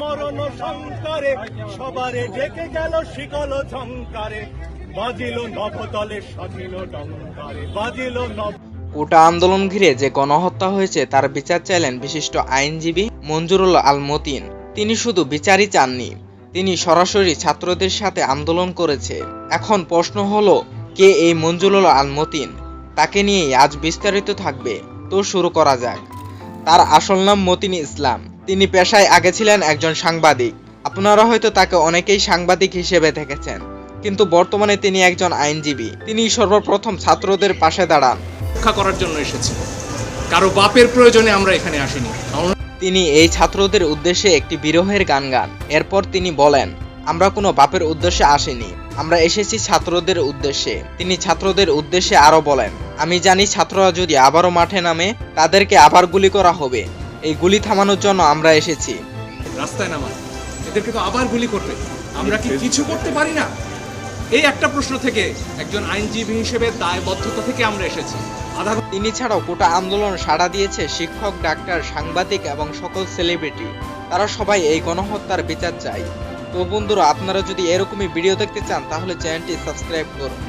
মরণ সংকারে, সবারে ডেকে গেল শিকল ঝংকারে, বাজিল নভতলে স্বাধীন টঙ্কারে, বাজিল নভ। কোটা আন্দোলন ঘিরে যে গণহত্যা হয়েছে তার বিচার চাইলেন বিশিষ্ট আইনজীবী মঞ্জুরুল আল মতিন। তিনি শুধু বিচারই চাননি, তিনি সরাসরি ছাত্রদের সাথে আন্দোলন করেছে। এখন প্রশ্ন হলো, কে এই মঞ্জুরুল আল মতিন? তাকে নিয়েই আজ বিস্তারিত থাকবে। তো শুরু করা যাক। তার আসল নাম মতিন ইসলাম। তিনি পেশায় আগে ছিলেন একজন সাংবাদিক। আপনারা হয়তো তাকে অনেকেই সাংবাদিক হিসেবে দেখেছেন, কিন্তু বর্তমানে তিনি একজন আইনজীবী। তিনি সর্বপ্রথম ছাত্রদের পাশে দাঁড়ান, রক্ষা করার জন্য এসেছি। কারো বাপের প্রয়োজনে আমরা এখানে আসিনি। তিনি এই ছাত্রদের উদ্দেশ্যে একটি বিরহের গান গান। এরপর তিনি বলেন, আমরা কোনো বাপের উদ্দেশ্যে আসিনি, আমরা এসেছি ছাত্রদের উদ্দেশ্যে। তিনি ছাত্রদের উদ্দেশ্যে আরো বলেন, আমি জানি ছাত্ররা যদি আবারও মাঠে নামে তাদেরকে আবার গুলি করা হবে। এই গুলি থামানোর জন্য আমরা এসেছি। রাস্তায় নামায় এদেরকে তো আবার গুলি করবে, আমরা কি কিছু করতে পারি না? এই একটা প্রশ্ন থেকে একজন আইনজীবী হিসেবে দায়বদ্ধতা থেকে আমরা এসেছি। তিনি ছাড়াও কোটা আন্দোলন সাড়া দিয়েছে শিক্ষক, ডাক্তার, সাংবাদিক এবং সকল সেলিব্রিটি। তারা সবাই এই গণহত্যার বিচার চায়। তো বন্ধুরা, আপনারা যদি এরকমই ভিডিও দেখতে চান তাহলে চ্যানেলটি সাবস্ক্রাইব করুন।